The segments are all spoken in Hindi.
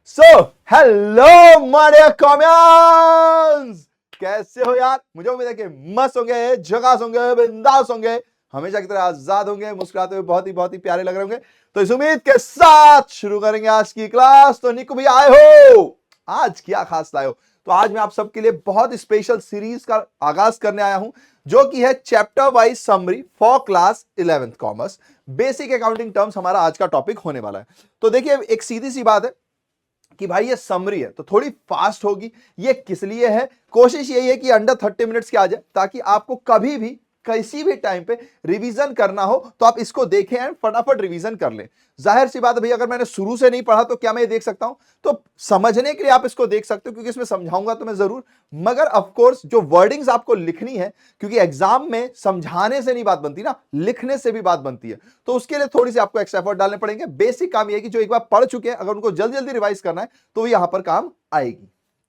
सो हेलो माय कॉमियंस, कैसे हो यार। मुझे उम्मीद है कि मस्त होंगे, झकास होंगे, बिंदास होंगे, हमेशा की तरह आजाद होंगे, मुस्कुराते हुए बहुत ही प्यारे लग रहे होंगे। तो इस उम्मीद के साथ शुरू करेंगे आज की क्लास। तो निकू भैया आए हो, आज क्या खास लाए हो? तो आज मैं आप सबके लिए बहुत स्पेशल सीरीज का आगाज करने आया हूं, जो कि है chapter wise summary for class 11th commerce. Basic accounting terms हमारा आज का टॉपिक होने वाला है। तो देखिए, एक सीधी सी बात है कि भाई ये समरी है तो थोड़ी फास्ट होगी। ये किस लिए है? कोशिश यही है कि अंडर 30 मिनट्स की आ जाए, ताकि आपको कभी भी किसी भी टाइम पे रिवीजन करना हो तो आप इसको देखें एंड फटाफट रिवीजन कर लें। जाहिर सी बात है भैया, अगर मैंने शुरू से नहीं पढ़ा तो क्या मैं ये देख सकता हूं? तो समझने के लिए आप इसको देख सकते हो, क्योंकि इसमें समझाऊंगा तो मैं जरूर, मगर ऑफ कोर्स जो वर्डिंग्स आपको लिखनी है, क्योंकि एग्जाम में समझाने से नहीं बात बनती ना, लिखने से भी बात बनती है। तो उसके लिए थोड़ी सी आपको एक्स्ट्रा एफर्ट डालने पड़ेंगे। बेसिक काम यह है कि जो एक बार पढ़ चुके हैं, अगर उनको जल्दी जल्दी रिवाइज करना है तो वो यहां पर काम आएगी।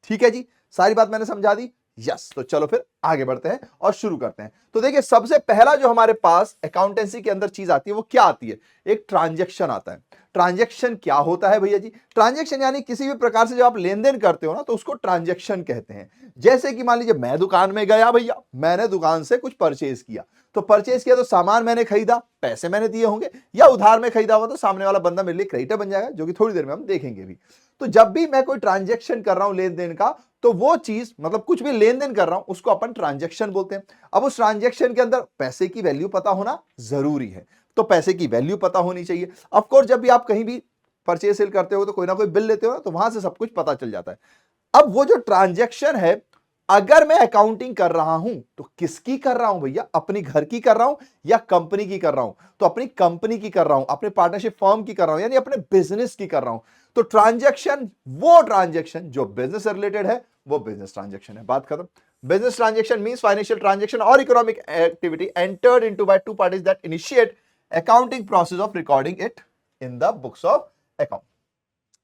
ठीक है जी, सारी बात मैंने समझा दी। यस, तो चलो फिर आगे बढ़ते हैं और शुरू करते हैं। तो देखिए, सबसे पहला जो हमारे पास अकाउंटेंसी के अंदर चीज आती है वो क्या आती है? एक ट्रांजैक्शन आता है। ट्रांजैक्शन क्या होता है भैया जी? ट्रांजैक्शन यानी किसी भी प्रकार से जब आप लेन देन करते हो ना, तो उसको ट्रांजैक्शन कहते हैं। जैसे कि मान लीजिए मैं दुकान में गया भैया, मैंने दुकान से कुछ परचेज किया। तो परचेज किया तो सामान मैंने खरीदा, पैसे मैंने दिए होंगे, या उधार में खरीदा हुआ तो सामने वाला बंदा मेरे लिए क्रेडिटर बन जाएगा, जो कि थोड़ी देर में हम देखेंगे भी। तो जब भी मैं कोई ट्रांजैक्शन कर रहा हूं लेन देन का, तो वो चीज मतलब कुछ भी लेन देन कर रहा हूं उसको अपन ट्रांजैक्शन बोलते हैं। अब उस ट्रांजैक्शन के अंदर पैसे की वैल्यू पता होना जरूरी है। तो पैसे की वैल्यू पता होनी चाहिए। ऑफ कोर्स जब भी आप कहीं भी परचेज सेल करते हो तो कोई ना कोई बिल लेते हो ना, तो वहां से सब कुछ पता चल जाता है। अब वो जो ट्रांजैक्शन है, अगर मैं अकाउंटिंग कर रहा हूं तो किसकी कर रहा हूं भैया? अपनी घर की कर रहा हूं या कंपनी की कर रहा हूं? तो अपनी कंपनी की कर रहा हूं, अपने पार्टनरशिप फर्म की कर रहा हूं, यानी अपने बिजनेस की कर रहा हूं। तो ट्रांजैक्शन, वो ट्रांजैक्शन जो बिजनेस से रिलेटेड है, वो बिजनेस ट्रांजैक्शन है। बात खत्म। Business transaction means financial transaction और economic activity entered into by two parties that initiate accounting process of recording it in the books of account.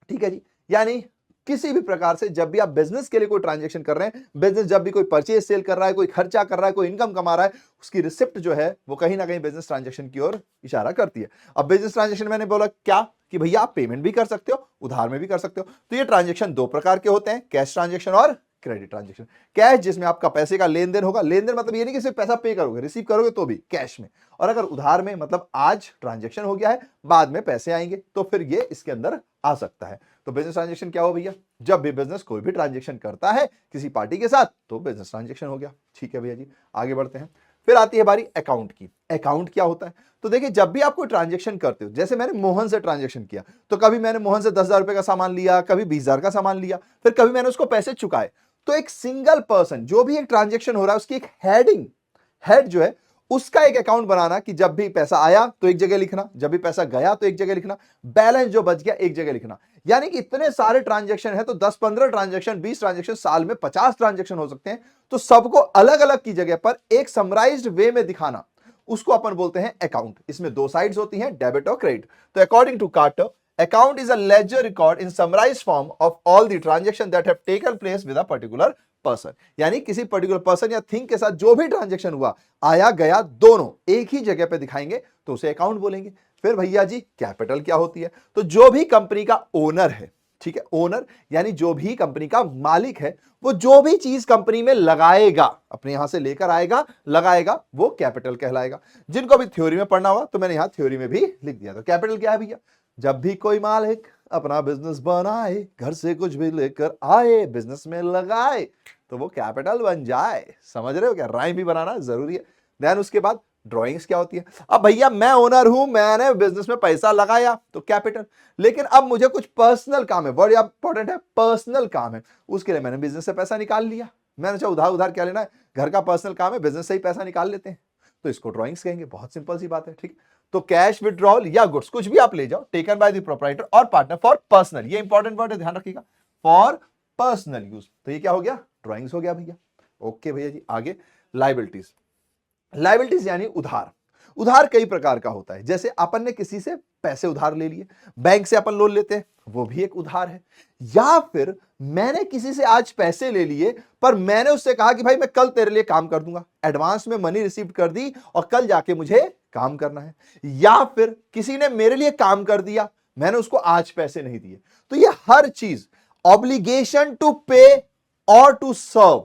ठीक है जी, यानी किसी भी प्रकार से जब भी आप बिजनेस के लिए कोई ट्रांजैक्शन कर रहे हैं, बिजनेस जब भी कोई परचेज सेल कर रहा है, कोई खर्चा कर रहा है, कोई इनकम कमा रहा है, उसकी रिसिप्ट जो है वो कहीं ना कहीं बिजनेस ट्रांजैक्शन की ओर इशारा करती है। अब बिजनेस ट्रांजैक्शन मैंने बोला क्या कि भैया आप पेमेंट भी कर सकते हो, उधार में भी कर सकते हो। तो ये ट्रांजैक्शन दो प्रकार के होते हैं, कैश ट्रांजैक्शन और क्रेडिट ट्रांजैक्शन। कैश जिसमें आपका पैसे का लेन देन होगा, लेन देन मतलब ये नहीं कि सिर्फ पैसा पे करोगे, रिसीव करोगे तो भी कैश में। और अगर उधार में मतलब आज ट्रांजैक्शन हो गया है, बाद में पैसे आएंगे, तो फिर ये इसके अंदर आ सकता है। तो बिजनेस ट्रांजैक्शन क्या हो भैया? जब भी बिजनेस कोई भी ट्रांजैक्शन करता है किसी पार्टी के साथ, तो बिजनेस ट्रांजैक्शन हो गया। ठीक है भैया जी, आगे बढ़ते हैं। फिर आती है बारी अकाउंट की। अकाउंट क्या होता है? तो देखिए, जब भी आप कोई ट्रांजैक्शन करते हो, जैसे मैंने मोहन से ट्रांजैक्शन किया, तो कभी मैंने मोहन से 10,000 रुपए का सामान लिया, कभी 20,000 का सामान लिया, फिर कभी मैंने उसको पैसे चुकाए। तो एक सिंगल पर्सन, जो भी एक ट्रांजैक्शन हो रहा है, उसकी एक हेड जो है, उसका एक अकाउंट बनाना कि जब भी पैसा आया तो एक जगह लिखना, जब भी पैसा गया तो एक जगह लिखना, बैलेंस जो बच गया एक जगह लिखना। यानी कि इतने सारे ट्रांजैक्शन है तो 10-15 ट्रांजैक्शन, 20 ट्रांजैक्शन, साल में 50 ट्रांजैक्शन हो सकते हैं। तो सबको अलग अलग की जगह पर एक समराइज्ड वे में दिखाना, उसको अपन बोलते हैं अकाउंट। इसमें दो साइड्स होती हैं, डेबिट और क्रेडिट। तो according to Carter, account is a ledger record in summarized form of all the transactions that have taken place with a particular person। यानी किसी पर्टिकुलर पर्सन या थिंग के साथ जो भी ट्रांजैक्शन हुआ, आया गया, दोनों एक ही जगह पे दिखाएंगे तो उसे अकाउंट बोलेंगे। फिर भैया जी कैपिटल क्या होती है? तो जो भी कंपनी का ओनर है, ठीक है, ओनर यानी जो भी कंपनी का मालिक है, वो जो भी चीज कंपनी में लगाएगा, अपने यहां से लेकर आएगा, लगाएगा, वो कैपिटल कहलाएगा। जिनको भी थ्योरी में पढ़ना होगा तो मैंने यहां थ्योरी में भी लिख दिया। तो कैपिटल क्या है भैया? जब भी कोई मालिक अपना बिजनेस बनाए, घर से कुछ भी लेकर आए, बिजनेस में लगाए, तो वो कैपिटल बन जाए। समझ रहे हो क्या? राइम भी बनाना जरूरी है। देन उसके बाद ड्राइंग्स क्या होती है? अब भैया मैं ओनर हूं, मैंने बिजनेस में पैसा लगाया तो कैपिटल, लेकिन अब मुझे कुछ पर्सनल काम है, वर्ड इंपॉर्टेंट है, पर्सनल काम है, उसके लिए मैंने बिजनेस से पैसा निकाल लिया। मैंने चाहे उधार उधार क्या लेना है, घर का पर्सनल काम है, बिजनेस से ही पैसा निकाल लेते हैं, तो इसको ड्राइंग्स कहेंगे। बहुत सिंपल सी बात है, ठीक। तो कैश विड्रॉल या गुड्स कुछ भी आप ले जाओ, टेकन बाय द प्रोप्राइटर और पार्टनर फॉर पर्सनल, ये इंपॉर्टेंट वर्ड है, ध्यान रखिएगा, फॉर पर्सनल यूज। तो ये क्या हो गया? ड्राइंग्स हो गया भैया। ओके भैया जी, आगे लायबिलिटीज। लायबिलिटीज यानी उधार। उधार कई प्रकार का होता है, जैसे अपन ने किसी से पैसे उधार ले लिए, बैंक से अपन लोन लेते हैं, वो भी एक उधार है। या फिर मैंने किसी से आज पैसे ले लिए, पर मैंने उससे कहा कि भाई मैं कल तेरे लिए काम कर दूंगा, एडवांस में मनी रिसीव कर दी और कल जाके मुझे काम करना है। या फिर किसी ने मेरे लिए काम कर दिया, मैंने उसको आज पैसे नहीं दिए। तो ये हर चीज ऑब्लिगेशन टू पे और टू सर्व,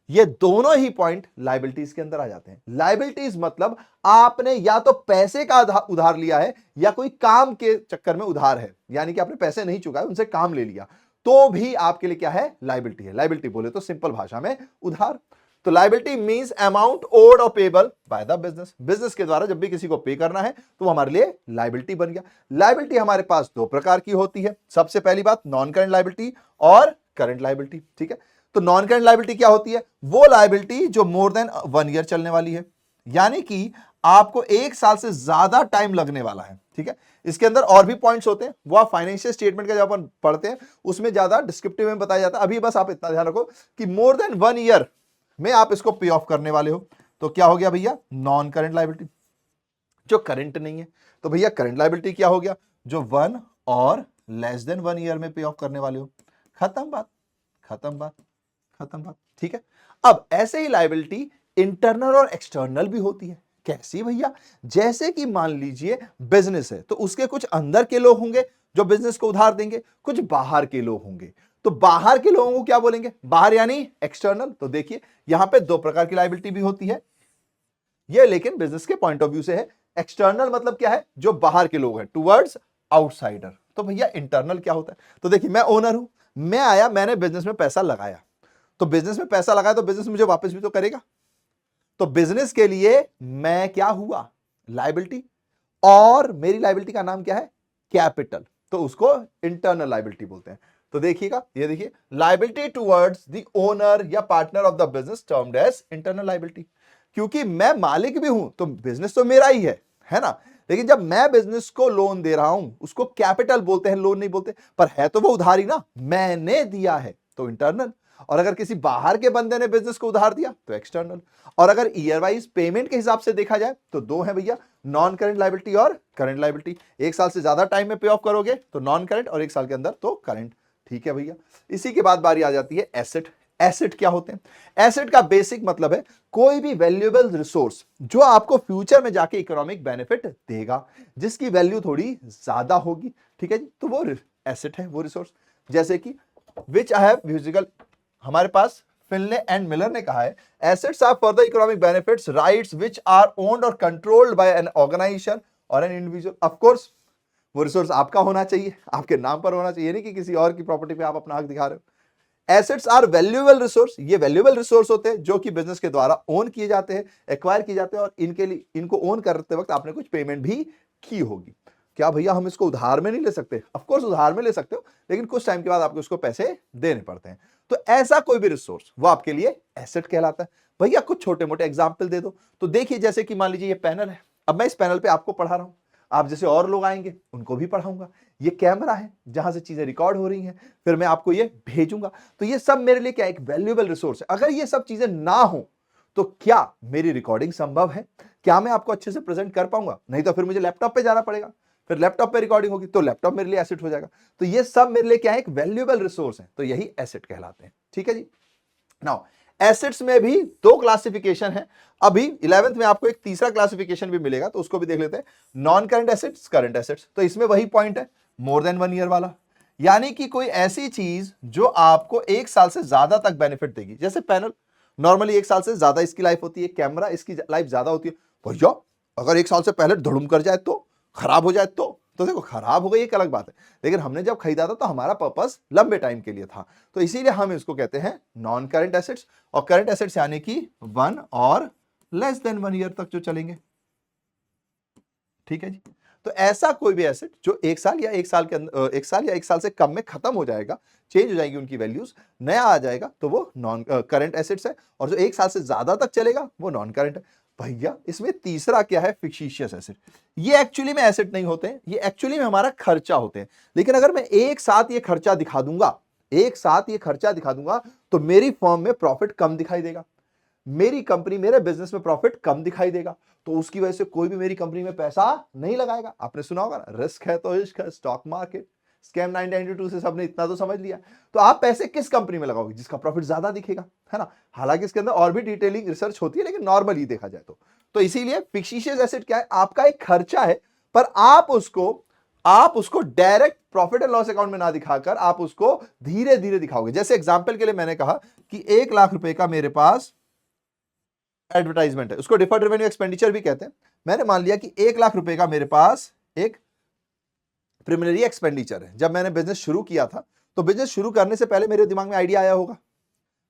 ये दोनों ही पॉइंट लायबिलिटीज के अंदर आ जाते हैं। लायबिलिटीज मतलब आपने या तो पैसे का उधार लिया है या कोई काम के चक्कर में उधार है, यानी कि आपने पैसे नहीं चुकाए, उनसे काम ले लिया, तो भी आपके लिए क्या है, लायबिलिटी है। लायबिलिटी बोले तो सिंपल भाषा में उधार। तो लायबिलिटी मींस अमाउंट ओड और payable by the business. Business के द्वारा जब भी किसी को पे करना है तो वो हमारे लिए लायबिलिटी बन गया। लायबिलिटी हमारे पास दो प्रकार की होती है। सबसे पहली बात नॉन करंट लायबिलिटी और करंट लायबिलिटी, ठीक है। तो नॉन करंट लायबिलिटी क्या होती है, वो लायबिलिटी जो मोर देन 1 ईयर चलने वाली है, यानी कि आपको 1 साल से ज्यादा टाइम लगने वाला है, ठीक है। इसके अंदर और भी पॉइंट्स होते हैं, वो आप फाइनेंशियल स्टेटमेंट का जब अपन पढ़ते हैं उसमें ज्यादा डिस्क्रिप्टिव में बताया जाता है। अभी बस आप इतना ध्यान रखो कि मोर देन 1 ईयर में आप इसको पे ऑफ करने वाले हो, तो क्या हो गया भैया, नॉन करंट लायबिलिटी, जो करंट नहीं है। तो भैया करंट लायबिलिटी क्या हो गया, जो 1 और लेस देन 1 ईयर में पे ऑफ करने वाले हो। खत्म बात, खत्म बात, खत्म बात, ठीक है। अब ऐसे ही लायबिलिटी इंटरनल और एक्सटर्नल भी होती है। कैसी भैया, जैसे कि मान लीजिए बिजनेस है तो उसके कुछ अंदर के लोग होंगे जो बिजनेस को उधार देंगे, कुछ बाहर के लोग होंगे। तो बाहर के लोगों को क्या बोलेंगे, बाहर यानी एक्सटर्नल। तो देखिए यहां पे दो प्रकार की लायबिलिटी भी होती है, ये लेकिन बिजनेस के पॉइंट ऑफ व्यू से है। एक्सटर्नल मतलब क्या है, जो बाहर के लोग हैं, टुवर्ड्स आउटसाइडर। तो भैया इंटरनल क्या होता है, तो देखिए मैं ओनर हूं, मैं आया, मैंने बिजनेस में पैसा लगाया, तो बिजनेस में पैसा लगाया तो बिजनेस मुझे वापस भी तो करेगा। तो बिजनेस के लिए मैं क्या हुआ, लायबिलिटी, और मेरी लायबिलिटी का नाम क्या है, कैपिटल। तो उसको इंटरनल लायबिलिटी बोलते हैं। तो देखिएगा, ये देखिए, लायबिलिटी टुवर्ड्स द ओनर या partner of the business termed as internal liability. क्योंकि मैं मालिक भी हूं तो बिजनेस तो मेरा ही है ना। लेकिन जब मैं बिजनेस को लोन दे रहा हूं उसको कैपिटल बोलते हैं, लोन नहीं बोलते, पर है तो वो उधारी ना, मैंने दिया है, तो इंटरनल। और अगर किसी बाहर के बंदे ने बिजनेस को उधार दिया तो एक्सटर्नल। और अगर ईयर वाइज पेमेंट के हिसाब से देखा जाए तो दो है भैया, नॉन करंट लायबिलिटी और करंट लायबिलिटी। 1 साल से ज्यादा टाइम में पे ऑफ करोगे तो नॉन करंट, और 1 साल के अंदर तो करंट, ठीक है भैया। इसी के बाद बारी आ जाती है एसेट। एसेट क्या होते हैं, एसेट का बेसिक मतलब है कोई भी वैल्यूएबल रिसोर्स जो आपको फ्यूचर में जाके इकोनॉमिक बेनिफिट देगा, जिसकी वैल्यू थोड़ी ज्यादा होगी, ठीक है जी, तो वो एसेट है, वो रिसोर्स। जैसे कि विच आई हैव म्यूजिकल, हमारे पास फिनले एंड मिलर ने कहा है, assets are for the economic benefits rights which are owned और कंट्रोल्ड बाय एन ऑर्गेनाइजेशन और एन इंडिविजुअल। ऑफ कोर्स वो रिसोर्स आपका होना चाहिए, आपके नाम पर होना चाहिए, नहीं कि किसी और की प्रॉपर्टी पे आप अपना हक दिखा रहे हो। एसेट्स आर वैल्यूएबल रिसोर्स, ये वैल्यूएबल रिसोर्स होते हैं जो कि बिजनेस के द्वारा ओन किए जाते हैं, एक्वायर किए जाते हैं, और इनके लिए, इनको ओन करते वक्त आपने कुछ पेमेंट भी की होगी। क्या भैया हम इसको उधार में नहीं ले सकते, ऑफ कोर्स उधार में ले सकते हो, लेकिन कुछ टाइम के बाद आपको उसको पैसे देने पड़ते हैं। तो ऐसा कोई भी रिसोर्स वो आपके लिए एसेट कहलाता है। भैया कुछ छोटे मोटे एग्जाम्पल दे दो, तो देखिए जैसे कि मान लीजिए ये पैनल है, अब मैं इस पैनल पे आपको पढ़ा रहा हूं, आप जैसे और लोग आएंगे उनको भी पढ़ाऊंगा। ये कैमरा है जहां से चीजें रिकॉर्ड हो रही हैं, फिर मैं आपको ये भेजूंगा। तो ये सब मेरे लिए क्या एक वैल्यूएबल रिसोर्स है। अगर ये सब चीजें ना हो तो क्या मेरी रिकॉर्डिंग संभव है, क्या मैं आपको अच्छे से प्रेजेंट कर पाऊंगा, नहीं तो फिर मुझे लैपटॉप पे जाना पड़ेगा, फिर लैपटॉप पे रिकॉर्डिंग होगी तो लैपटॉप मेरे लिए एसेट हो जाएगा। तो ये सब मेरे लिए क्या है, एक वैल्यूएबल रिसोर्स है, तो यही एसेट कहलाते हैं, ठीक है जी। नाउ एसेट्स में भी दो क्लासिफिकेशन है, अभी 11th में आपको एक तीसरा क्लासिफिकेशन भी मिलेगा, तो उसको भी देख लेते हैं, non current assets, current assets. तो इसमें वही पॉइंट है, मोर देन 1 ईयर वाला, यानी कि कोई ऐसी चीज जो आपको 1 साल से ज्यादा तक बेनिफिट देगी। जैसे पैनल नॉर्मली 1 साल से ज्यादा इसकी लाइफ होती है, कैमरा इसकी लाइफ ज्यादा होती है। भैया अगर 1 साल से पहले धड़ुम कर जाए तो, खराब हो जाए तो देखो खराब हो गई एक अलग बात है, लेकिन हमने जब खरीदा था तो हमारा पर्पस लंबे टाइम के लिए था, तो इसीलिए हम इसको कहते हैं नॉन करंट एसेट्स। और करंट एसेट्स यानी कि 1 और लेस देन 1 ईयर तक जो चलेंगे, ठीक है जी। तो ऐसा कोई भी एसेट जो 1 साल या 1 साल के अंदर, 1 साल या 1 साल से कम में खत्म हो जाएगा, चेंज हो जाएगी उनकी वैल्यूज, नया आ जाएगा, तो वो नॉन करंट एसेट्स है। और जो 1 साल से ज्यादा तक चलेगा वो नॉन करंट है। भैया इसमें तीसरा क्या है, फिक्शिशियस एसेट। ये एक्चुअली में एसेट नहीं होते हैं, ये एक्चुअली में हमारा खर्चा होते हैं। लेकिन अगर मैं एक साथ ये खर्चा दिखा दूंगा, एक साथ ये खर्चा दिखा दूंगा, तो मेरी फर्म में प्रॉफिट कम दिखाई देगा, मेरी कंपनी, मेरे बिजनेस में प्रॉफिट कम दिखाई देगा, तो उसकी वजह से कोई भी मेरी कंपनी में पैसा नहीं लगाएगा। आपने सुना होगा ना, रिस्क है तो इश्क है, स्टॉक मार्केट, स्कैम 1992 से सबने इतना तो समझ लिया। तो आप पैसे किस कंपनी में लगाओगे, जिसका प्रॉफिट ज्यादा दिखेगा, है ना। हालांकि इसके अंदर और भी डिटेलिंग रिसर्च होती है, लेकिन नॉर्मली देखा जाए तो इसीलिए फिक्शिशियस एसेट क्या है, आपका एक खर्चा है, पर आप उसको आप उसको direct profit and loss account में ना दिखाकर आप उसको धीरे धीरे दिखाओगे। जैसे एग्जांपल के लिए मैंने कहा कि 1 लाख रुपए का मेरे पास एडवर्टाइजमेंट है, उसको डिफर्ड रेवेन्यू एक्सपेंडिचर भी कहते हैं। मैंने मान लिया कि 1 लाख रुपए का मेरे पास एक प्रिलिमिनरी एक्सपेंडिचर है। जब मैंने बिजनेस शुरू किया था तो बिजनेस शुरू करने से पहले मेरे दिमाग में आइडिया आया होगा,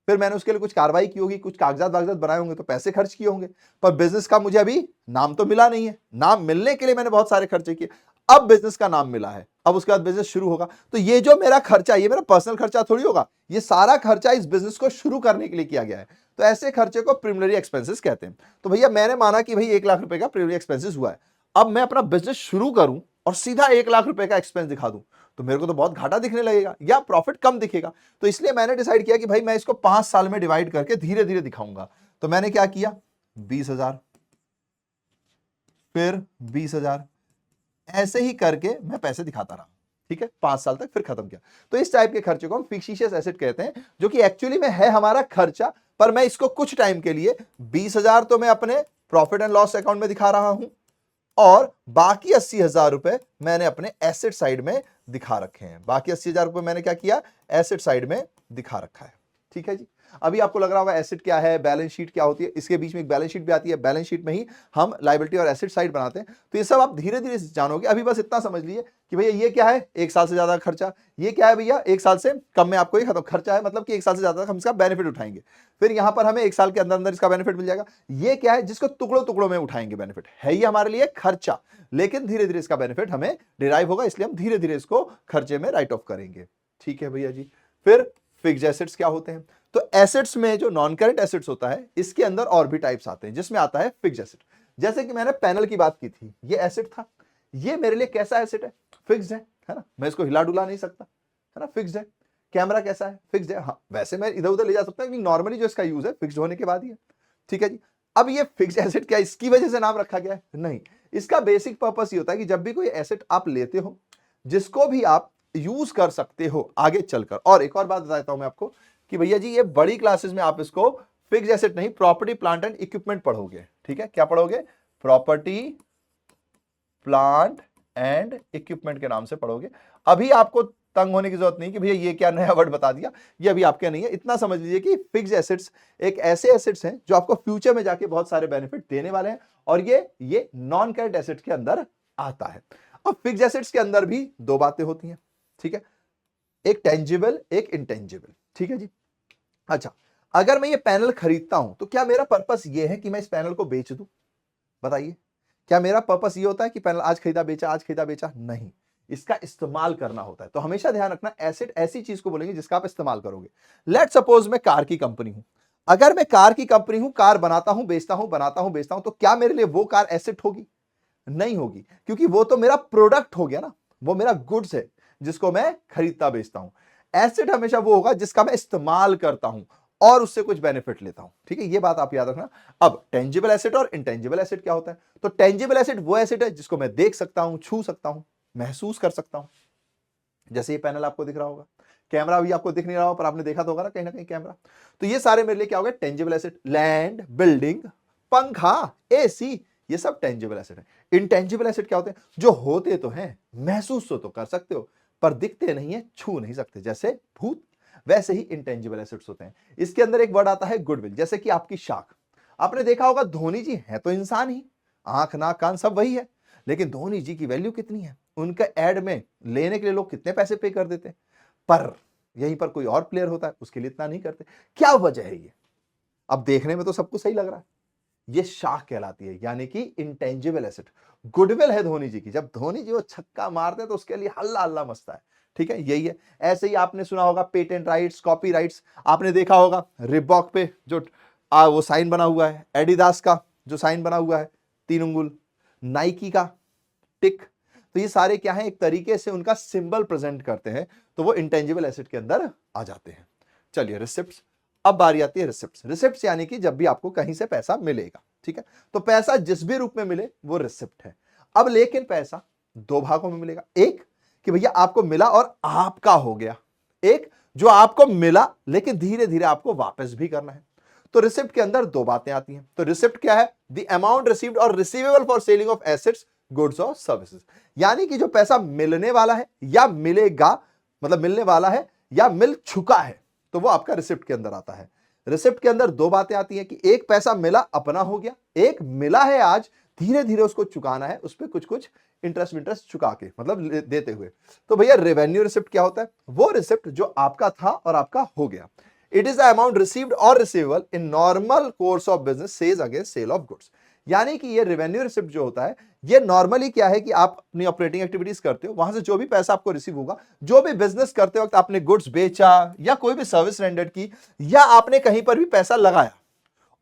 फिर मैंने उसके लिए कुछ कार्रवाई की होगी, कुछ कागजात वागजात बनाए होंगे, तो पैसे खर्च किए होंगे, पर बिजनेस का मुझे अभी नाम तो मिला नहीं है। नाम मिलने के लिए मैंने बहुत सारे खर्चे किए, अब बिजनेस का नाम मिला है, अब उसके बाद बिजनेस शुरू होगा। तो ये जो मेरा खर्चा, ये मेरा पर्सनल खर्चा थोड़ी होगा, ये सारा खर्चा इस बिजनेस को शुरू करने के लिए किया गया है। तो ऐसे खर्चे को प्रिलिमिनरी एक्सपेंसेस कहते हैं। तो भैया मैंने माना कि भाई 1 लाख रुपए का प्रिलिमिनरी एक्सपेंसेस हुआ है, अब मैं अपना बिजनेस शुरू करूं और सीधा 1 लाख रुपए का एक्सपेंस दिखा दूं तो मेरे को तो बहुत घाटा दिखने लगेगा या प्रॉफिट कम दिखेगा। तो इसलिए मैंने डिसाइड किया कि भाई मैं इसको 5 साल में डिवाइड करके धीरे धीरे दिखाऊंगा। तो मैंने क्या किया, 20,000, फिर 20,000, ऐसे ही करके मैं पैसे दिखाता रहा, ठीक है, 5 साल तक, फिर खत्म किया। तो इस टाइप के खर्चे को हम फिक्टिशियस एसेट कहते हैं, जो कि एक्चुअली में है हमारा खर्चा, पर मैं इसको कुछ टाइम के लिए 20,000 तो मैं अपने प्रॉफिट एंड लॉस अकाउंट में दिखा रहा हूं और बाकी 80,000 रुपए मैंने अपने एसेट साइड में दिखा रखे हैं। बाकी 80,000 रुपए मैंने क्या किया, एसेट साइड में दिखा रखा है। ठीक है जी। अभी आपको लग रहा होगा एसेट क्या है, बैलेंस शीट क्या होती है, इसके बीच में एक बैलेंस शीट भी आती है, बैलेंस शीट में ही हम लायबिलिटी और एसेट साइड बनाते हैं। तो ये सब आप धीरे धीरे जानोगे। अभी बस इतना समझ लीजिए कि भैया ये क्या है, 1 साल से ज्यादा खर्चा, ये क्या है भैया 1 साल से कम में आपको ये खत्म खर्चा है, मतलब कि 1 साल से ज्यादा हम इसका बेनिफिट उठाएंगे, फिर यहां पर हमें 1 साल के अंदर अंदर इसका बेनिफिट मिल जाएगा। ये क्या है, जिसको टुकड़ों टुकड़ों में उठाएंगे बेनिफिट, है ये हमारे लिए खर्चा, लेकिन धीरे धीरे इसका बेनिफिट हमें डिराइव होगा, इसलिए हम धीरे धीरे इसको खर्चे में राइट ऑफ करेंगे। ठीक है भैया जी। फिर फिक्स्ड एसेट्स क्या होते हैं, तो एसेट्स में जो नॉन करंट एसेट्स होता है, इसके अंदर और भी टाइप्स आते हैं, जिसमें आता है फिक्स्ड एसेट। जैसे कि मैंने पैनल की बात की थी, ये एसेट था, ये मेरे लिए कैसा एसेट है, फिक्स्ड है ना, मैं इसको हिला डुला नहीं सकता, है ना, फिक्स्ड है। कैमरा कैसा है, फिक्स्ड है, हाँ वैसे मैं इधर उधर ले जा सकता हूं, नॉर्मली जो इसका यूज है फिक्स्ड होने के बाद ही है। ठीक है जी। अब ये फिक्स्ड एसेट क्या इसकी वजह से नाम रखा गया है, नहीं, इसका बेसिक पर्पस ये होता है कि जब भी कोई एसेट आप लेते हो जिसको भी आप यूज कर सकते हो आगे चलकर। और एक और बात बताता हूं मैं आपको कि भैया जी ये बड़ी क्लासेस में आप इसको फिक्स्ड एसेट नहीं, प्रॉपर्टी प्लांट एंड इक्विपमेंट पढ़ोगे। ठीक है, क्या पढ़ोगे, प्रॉपर्टी प्लांट एंड इक्विपमेंट के नाम से पढ़ोगे। अभी आपको तंग होने की जरूरत नहीं कि भैया ये क्या नया वर्ड बता दिया, ये अभी आपके नहीं है। इतना समझ लीजिए कि फिक्स्ड एसेट्स एक ऐसे एसेट्स हैं जो आपको फ्यूचर में जाके बहुत सारे बेनिफिट देने वाले हैं, और ये नॉन करंट एसेट्स के अंदर आता है। अब फिक्स्ड एसेट्स के अंदर भी दो बातें होती हैं, ठीक है, एक टेंजिबल एक इंटेंजिबल। ठीक है जी। अच्छा, अगर मैं ये पैनल खरीदता हूं तो क्या मेरा पर्पस ये है कि मैं इस पैनल को बेच दूं, बताइए, क्या मेरा पर्पस ये होता है कि पैनल आज खरीदा बेचा, आज खरीदा बेचा, नहीं, इसका इस्तेमाल करना होता है। तो हमेशा ध्यान रखना, एसेट ऐसी चीज को बोलेंगे जिसका आप इस्तेमाल करोगे। लेट सपोज मैं कार की कंपनी हूं, अगर मैं कार की कंपनी हूं, कार बनाता हूं बेचता हूं, बनाता हूं बेचता हूं, तो क्या मेरे लिए वो कार एसेट होगी, नहीं होगी, क्योंकि वो तो मेरा प्रोडक्ट हो गया ना, वो मेरा गुड्स है जिसको मैं खरीदता बेचता हूं। एसेट हमेशा वो होगा जिसका मैं इस्तेमाल करता हूं और उससे कुछ बेनिफिट लेता हूं। ठीक है, ये बात आप याद रखना। अब टेंजिबल एसेट और इंटेंजिबल एसेट क्या होता है, तो टेंजिबल एसेट वो एसेट है जिसको मैं देख सकता हूं, छू सकता हूं, महसूस कर सकता हूं। जैसे ये पैनल आपको दिख रहा होगा, कैमरा भी आपको दिख नहीं रहा होगा, पर आपने देखा तो होगा ना कहीं कैमरा। तो ये सारे मेरे लिए क्या हो गए, टेंजिबल एसेट। लैंड, बिल्डिंग, पंखा, एसी, ये सब टेंजिबल एसेट है। इंटेंजिबल एसेट क्या होते हैं, जो होते तो हैं, महसूस तो कर सकते हो, पर दिखते नहीं है, छू नहीं सकते, जैसे भूत। वैसे ही इंटेंजिबल एसेट्स होते हैं। इसके अंदर एक वर्ड आता है गुडविल, जैसे कि आपकी शाख। आपने देखा होगा धोनी जी है तो इंसान ही, आंख नाक कान सब वही है, लेकिन धोनी जी की वैल्यू कितनी है, उनका एड में लेने के लिए लोग कितने पैसे पे कर देते हैं, पर यहीं पर कोई और प्लेयर होता है उसके लिए इतना नहीं करते। क्या वजह है ये, अब देखने में तो सब कुछ सही लग रहा है, ये शाख कहलाती है, यानी कि इंटेंजिबल एसेट। गुडविल है धोनी जी की, जब धोनी जी वो छक्का मारते हैं तो उसके लिए हल्ला हल्ला मचता है। ठीक है, यही है। ऐसे ही आपने सुना होगा पेटेंट राइट्स, कॉपी राइट्स, आपने देखा होगा रिबॉक पे जो वो साइन बना हुआ है, एडिडास का जो साइन बना हुआ है 3 उंगल, नाइकी का टिक, तो ये सारे क्या है, एक तरीके से उनका सिंबल प्रेजेंट करते हैं, तो वो इंटेंजिबल एसेट के अंदर आ जाते हैं। चलिए रिसिप्ट्स, अब बारी आती है रिसिप्ट्स। रिसिप्ट्स यानी कि जब भी आपको कहीं से पैसा मिलेगा, ठीक है, तो पैसा जिस भी रूप में मिले वो रिसिप्ट है। अब लेकिन पैसा दो भागों में मिलेगा, एक कि भैया आपको मिला और आपका हो गया, एक जो आपको मिला लेकिन धीरे धीरे आपको वापस भी करना है। तो रिसिप्ट के अंदर दो बातें आती हैं। तो रिसिप्ट क्या है, द अमाउंट रिसीव्ड और receivable for selling of assets, goods और सर्विसेज, यानी कि जो पैसा मिलने वाला है या मिलेगा, मतलब मिलने वाला है या मिल चुका है, तो वो आपका रिसिप्ट के अंदर आता है। रिसिप्ट के अंदर दो बातें आती हैं कि एक पैसा मिला अपना हो गया, एक मिला है आज, धीरे धीरे उसको चुकाना है, उस पर कुछ कुछ इंटरेस्ट चुका के, मतलब देते हुए। तो भैया रेवेन्यू रिसिप्ट क्या होता है? वो रिसिप्ट जो आपका था और आपका हो गया। It is the amount received और receivable in normal course of business सेज अगेंस्ट सेल ऑफ गुड्स। यानी कि ये रेवेन्यू रिसिप्ट जो होता है, ये नॉर्मली क्या है कि आप अपनी ऑपरेटिंग एक्टिविटीज करते हो, वहां से जो भी पैसा आपको रिसीव होगा, जो भी बिजनेस करते वक्त आपने गुड्स बेचा या कोई भी सर्विस रेंडर की या आपने कहीं पर भी पैसा लगाया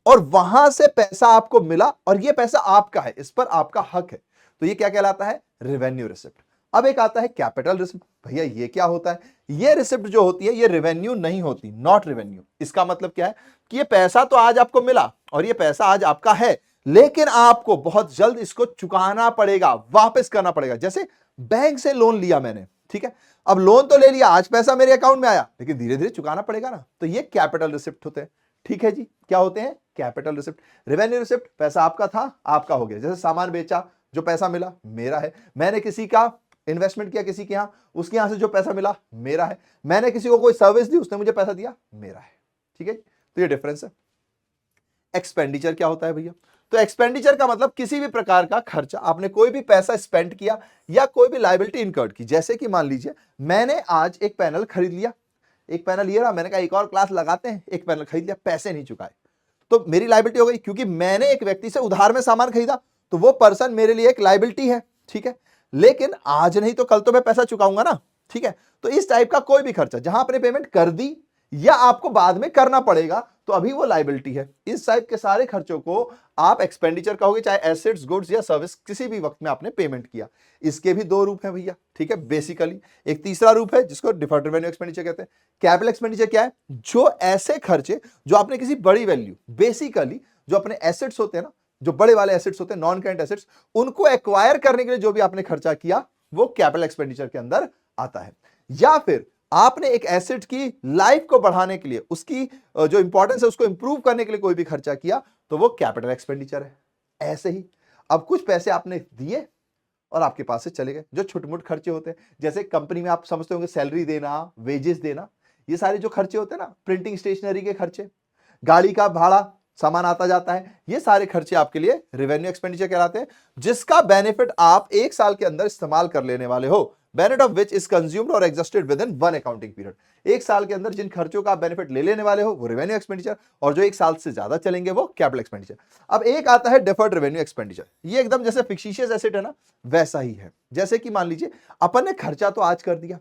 और वहां से पैसा आपको मिला और ये पैसा आपका है, इस पर आपका हक है, तो ये क्या कहलाता है? Revenue receipt. अब एक आता है कैपिटल रिसिप्ट। भैया ये क्या होता है? ये रिसिप्ट जो होती है ये रेवेन्यू नहीं होती, नॉट रेवेन्यू। इसका मतलब क्या है कि ये पैसा तो आज आपको मिला और ये पैसा आज आपका है, लेकिन आपको बहुत जल्द इसको चुकाना पड़ेगा, वापस करना पड़ेगा। जैसे बैंक से लोन लिया मैंने, ठीक है, अब लोन तो ले लिया, आज पैसा मेरे अकाउंट में आया, लेकिन धीरे धीरे चुकाना पड़ेगा ना, तो ये कैपिटल रिसिप्ट होते हैं। ठीक है जी, क्या होते हैं? Capital receipt. रेवेन्यू रिसिप्ट, पैसा आपका था, आपका हो गया। जैसे सामान बेचा, जो पैसा मिला मेरा है। मैंने किसी का इन्वेस्टमेंट किया किसी के यहां, उसके यहां से जो पैसा मिला मेरा है। मैंने किसी को कोई सर्विस दी, उसने मुझे पैसा दिया, मेरा है। ठीक है, तो ये डिफरेंस है। एक्सपेंडिचर क्या होता है भैया? तो एक्सपेंडिचर का मतलब किसी भी प्रकार का खर्चा, आपने कोई भी पैसा स्पेंड किया या कोई भी लायबिलिटी इनकर्ड की। जैसे कि मान लीजिए मैंने आज एक पैनल खरीद लिया, एक पैनल ये रहा, मैंने कहा एक और क्लास लगाते हैं, एक पैनल खरीद लिया, पैसे नहीं चुकाए, तो मेरी लायबिलिटी हो गई, क्योंकि मैंने एक व्यक्ति से उधार में सामान खरीदा, तो वो पर्सन मेरे लिए एक लायबिलिटी है। ठीक है, लेकिन आज नहीं तो कल तो मैं पैसा चुकाऊंगा ना। ठीक है, तो इस टाइप का कोई भी खर्चा जहां आपने पेमेंट कर दी या आपको बाद में करना पड़ेगा, तो अभी वो लायबिलिटी है। इस टाइप के सारे खर्चों को आप एक्सपेंडिचर कहोगे, चाहे एसेट्स, गुड्स या सर्विस, किसी भी वक्त में आपने पेमेंट किया। इसके भी दो रूप हैं भैया। ठीक है, बेसिकली एक तीसरा रूप है जिसको डिफर्ड रेवेन्यू एक्सपेंडिचर कहते हैं। कैपिटल एक्सपेंडिचर क्या है? जो ऐसे खर्चे जो आपने किसी बड़ी वैल्यू, बेसिकली जो अपने एसेट्स होते हैं ना, जो बड़े वाले एसेट्स होते हैं, नॉन करेंट एसेट्स, उनको एक्वायर करने के लिए जो भी आपने खर्चा किया, वो कैपिटल एक्सपेंडिचर के अंदर आता है। या फिर आपने एक एसेट की लाइफ को बढ़ाने के लिए, उसकी जो इंपॉर्टेंस है उसको इंप्रूव करने के लिए कोई भी खर्चा किया, तो वो कैपिटल एक्सपेंडिचर है। ऐसे ही अब कुछ पैसे आपने दिए और आपके पास से चले गए, जो छोटे मोटे खर्चे होते हैं, जैसे कंपनी में आप समझते होंगे सैलरी देना, वेजेस देना, ये सारे जो खर्चे होते हैं ना, प्रिंटिंग स्टेशनरी के खर्चे, गाड़ी का भाड़ा, सामान आता जाता है, ये सारे खर्चे आपके लिए रेवेन्यू एक्सपेंडिचर कहलाते हैं, जिसका बेनिफिट आप एक साल के अंदर इस्तेमाल कर लेने वाले हो। Benefit of which is consumed और exhausted within one accounting period. एक साल के अंदर जिन खर्चों का आप बेनिफिट ले लेने वाले हो वो रेवेन्यू एक्सपेंडिचर, और जो एक साल से ज्यादा चलेंगे वो कैपिटल एक्सपेंडिचर। अब एक आता है डिफर्ड रेवेन्यू एक्सपेंडिचर। ये एकदम जैसे फिक्सिशियस एसेट है ना, वैसा ही है। जैसे कि मान लीजिए अपन ने खर्चा तो आज कर दिया,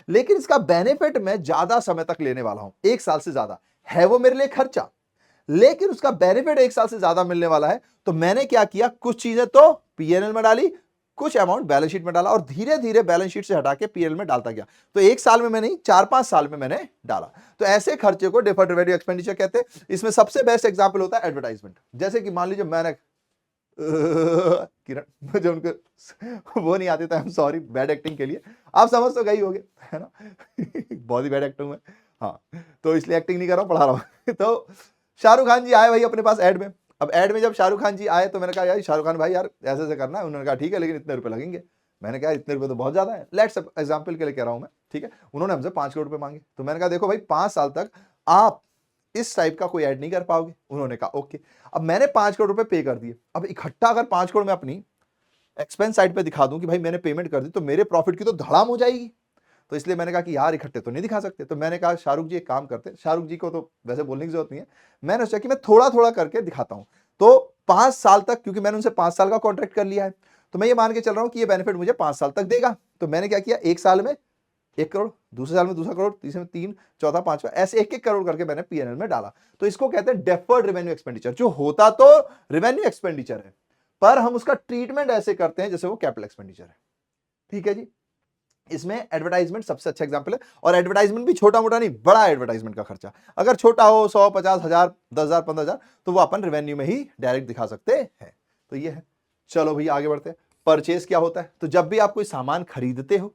लेकिन इसका बेनिफिट मैं ज्यादा समय तक लेने वाला हूं, एक साल से ज्यादा है वो मेरे लिए खर्चा, लेकिन उसका बेनिफिट एक साल से ज्यादा मिलने वाला है। तो मैंने क्या किया, कुछ चीजें तो पीएनएल में डाली, कुछ अमाउंट बैलेंस शीट में डाला, और धीरे धीरे बैलेंस शीट से हटा के पीएनएल में डालता गया। तो एक साल में मैं नहीं, 4-5 साल में मैंने डाला। तो ऐसे खर्चे को डिफर्ड रेवेन्यू एक्सपेंडिचर कहते हैं। इसमें सबसे बेस्ट एग्जांपल होता है एडवर्टाइजमेंट। जैसे कि मान लीजिए मैंने किरण, मुझे उनको वो नहीं आती था, I am sorry bad acting के लिए, आप समझ तो गई होगे, है ना। बहुत ही बैड एक्टर हूं मैं, हाँ, तो इसलिए एक्टिंग नहीं कर रहा हूं, पढ़ा रहा हूं। तो शाहरुख खान जी आए भाई अपने पास एड में। अब एड में जब शाहरुख खान जी आए तो मैंने कहा यार शाहरुख खान भाई यार ऐसे ऐसे करना है। उन्होंने कहा ठीक है, लेकिन इतने रुपए लगेंगे। मैंने कहा इतने रुपए तो बहुत ज्यादा है, लेट्स एग्जांपल के लिए कह रहा हूं मैं, ठीक है। उन्होंने हमसे 5 करोड़ रुपए मांगे, तो मैंने कहा देखो भाई 5 साल तक आप इस टाइप का कोई ऐड नहीं कर पाओगे। उन्होंने कहा ओके। अब मैंने 5 करोड़ रुपए पे कर दिए। अब इकट्ठा अगर 5 करोड़ में अपनी एक्सपेंस साइड पे दिखा दूं कि भाई मैंने पेमेंट कर दी, तो मेरे प्रॉफिट की तो धड़ाम हो जाएगी। तो इसलिए मैंने कहा कि यार इकट्ठे तो नहीं दिखा सकते। तो मैंने कहा शाहरुख जी एक काम करते, शाहरुख जी को तो वैसे बोलने की जरूरत नहीं है, मैंने सोचा कि मैं थोड़ा थोड़ा करके दिखाता हूं। तो 5 साल तक, क्योंकि मैंने उनसे 5 साल का कॉन्ट्रैक्ट कर लिया है, तो मैं ये मान के चल रहा हूं कि ये बेनिफिट मुझे 5 साल तक देगा। तो मैंने क्या किया, एक साल में 1 करोड़, दूसरे साल में 2 करोड़, तीसरे में 3, चौथा 5वां, ऐसे 1-1 करोड़ करके मैंने पीएनएल में डाला। तो इसको कहते हैं डेफर्ड रेवेन्यू एक्सपेंडिचर। जो होता तो रेवेन्यू एक्सपेंडिचर है, पर हम उसका ट्रीटमेंट ऐसे करते हैं जैसे वो कैपिटल एक्सपेंडिचर है। ठीक है जी। इसमें एडवर्टाइजमेंट सबसे अच्छा एग्जांपल है, और एडवर्टाइजमेंट भी छोटा मोटा नहीं, बड़ा एडवर्टाइजमेंट का खर्चा अगर छोटा हो 100, 50 हजार, 10,000, 15,000, तो वो अपन रेवेन्यू में ही डायरेक्ट दिखा सकते हैं। तो ये है। चलो भैया आगे बढ़ते हैं। परचेज क्या होता है? तो जब भी आप कोई सामान खरीदते हो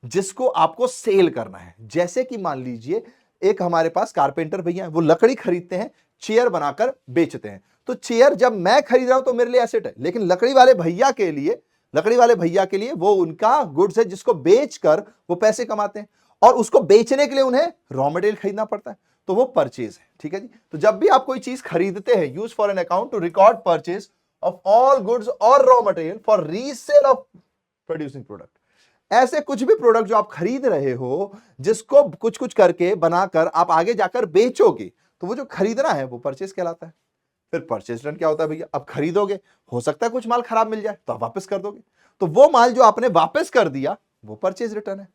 जिसको आपको सेल करना है, जैसे कि मान लीजिए एक हमारे पास कारपेंटर भैया है, वो लकड़ी खरीदते हैं, चेयर बनाकर बेचते हैं। तो चेयर जब मैं खरीद रहा हूं तो मेरे लिए एसेट है, लेकिन लकड़ी वाले भैया के लिए लकड़ी वाले भैया के लिए वो उनका गुड्स है जिसको बेचकर वो पैसे कमाते हैं, और उसको बेचने के लिए उन्हें रॉ मटेरियल खरीदना पड़ता है, तो वो परचेज है। ठीक है जी। तो जब भी आप कोई चीज खरीदते हैं, use for an account to record purchase of all goods और raw material for resale of producing product. ऐसे कुछ भी प्रोडक्ट जो आप खरीद रहे हो, जिसको कुछ कुछ करके बनाकर आप आगे जाकर बेचोगे, तो वो जो खरीदना है वो परचेज कहलाता है। फिर परचेज रिटर्न क्या होता है भैया? अब खरीदोगे, हो सकता है कुछ माल खराब मिल जाए तो आप वापस कर दोगे, तो वो माल जो आपने वापस कर दिया वो परचेज रिटर्न है।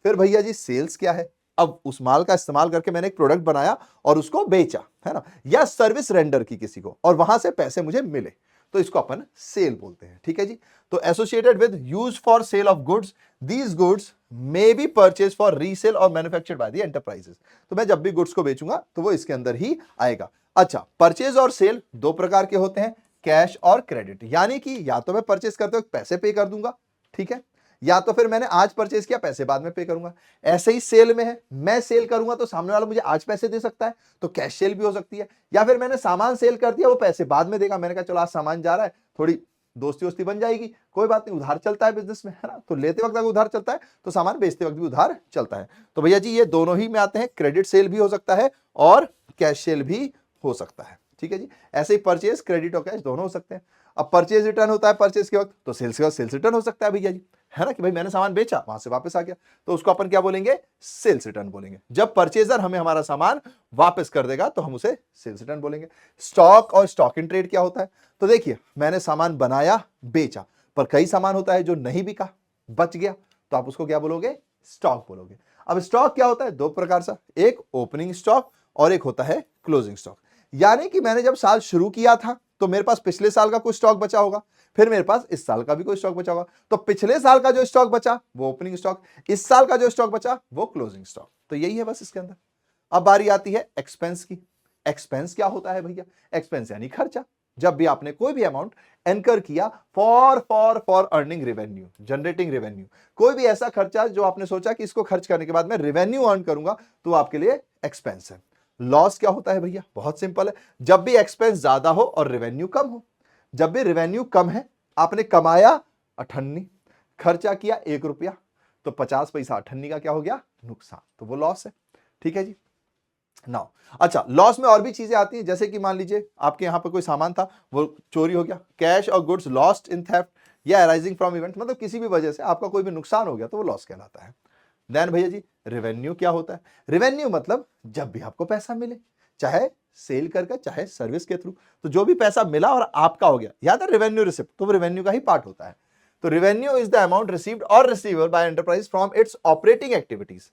फिर भैया जी सेल्स क्या है? अब उस माल का इस्तेमाल करके मैंने एक प्रोडक्ट बनाया और उसको बेचा, है ना, या सर्विस रेंडर की किसी को और वहां से पैसे मुझे मिले, तो इसको अपन सेल बोलते हैं। ठीक है जी। तो associated with use for sale of goods, these goods may be purchase for resale और मैन्युफैक्चर्ड बाय द एंटरप्राइजेस। तो मैं जब भी गुड्स को बेचूंगा तो वो इसके अंदर ही आएगा। अच्छा, परचेज और सेल दो प्रकार के होते हैं, कैश और क्रेडिट। यानी कि या तो मैं परचेज करते वक्त पैसे पे कर दूंगा, ठीक है, या तो फिर मैंने आज परचेज किया, पैसे बाद में पे करूंगा। ऐसे ही सेल में है, मैं सेल करूंगा तो सामने वाला मुझे आज पैसे दे सकता है, तो कैश सेल भी हो सकती है। या फिर मैंने सामान सेल कर दिया, वो पैसे बाद में देगा, मैंने कहा चलो आज सामान जा रहा है, थोड़ी दोस्ती वोस्ती बन जाएगी, कोई बात नहीं, उधार चलता है बिजनेस में, है ना, तो लेते वक्त अगर उधार चलता है तो सामान बेचते वक्त भी उधार चलता है। तो भैया जी ये दोनों ही में आते हैं, क्रेडिट सेल भी हो सकता है और कैश सेल भी हो सकता है। ठीक है जी। ऐसे ही परचेज, क्रेडिट और कैश दोनों हो सकते हैं। अब परचेज रिटर्न होता है परचेज के वक्त, तो सेल्स के वक्त सेल्स रिटर्न हो सकता है भैया जी, है ना, कि भाई मैंने सामान बेचा, वहां से वापस आ गया, तो उसको अपन क्या बोलेंगे? सेल्स रिटर्न बोलेंगे। जब परचेजर हमें हमारा सामान वापस कर देगा तो हम उसे सेल्स रिटर्न बोलेंगे। स्टॉक और स्टॉक इन ट्रेड क्या होता है? तो देखिए, मैंने सामान बनाया, बेचा, पर कई सामान होता है जो नहीं बिका, बच गया, तो आप उसको क्या बोलोगे? स्टॉक बोलोगे। अब स्टॉक क्या होता है? दो प्रकार से, एक ओपनिंग स्टॉक और एक होता है क्लोजिंग स्टॉक। यानी कि मैंने जब साल शुरू किया था तो मेरे पास पिछले साल का कुछ स्टॉक बचा होगा, फिर मेरे पास इस साल का भी कोई स्टॉक बचा होगा, तो पिछले साल का जो स्टॉक बचा वो ओपनिंग स्टॉक, इस साल का जो स्टॉक बचा वो क्लोजिंग स्टॉक। तो यही है बस इसके अंदर। अब बारी आती है एक्सपेंस की। एक्सपेंस क्या होता है भैया? एक्सपेंस यानी खर्चा। जब भी आपने कोई भी अमाउंट एनकर किया for earning revenue, generating revenue, कोई भी ऐसा खर्चा जो आपने सोचा कि इसको खर्च करने के बाद मैं रेवेन्यू अर्न करूंगा, तो आपके लिए एक्सपेंस है। लॉस क्या होता है भैया? बहुत सिंपल है, जब भी एक्सपेंस ज्यादा हो और रेवेन्यू कम हो। जब भी रेवेन्यू कम है, आपने कमाया 98, खर्चा किया 1 रुपया, तो 50 पैसा 98 का क्या हो गया? नुकसान, तो वो लॉस है। ठीक है जी। नाउ अच्छा, लॉस में और भी चीजें आती हैं, जैसे कि मान लीजिए आपके यहां पर कोई सामान था, वो चोरी हो गया, कैश और गुड्स लॉस्ट इन थेफ्ट या अराइजिंग फ्रॉम इवेंट, मतलब किसी भी वजह से आपका कोई भी नुकसान हो गया तो वो लॉस कहलाता है। देन भैया जी रेवेन्यू क्या होता है? रेवेन्यू मतलब जब भी आपको पैसा मिले, चाहे सेल करके चाहे सर्विस के थ्रू, तो जो भी पैसा मिला और आपका हो गया, याद है रेवेन्यू रिसिप्ट, तो वो रेवेन्यू का ही पार्ट होता है। तो revenue is the amount received और receivable by enterprise from its operating activities,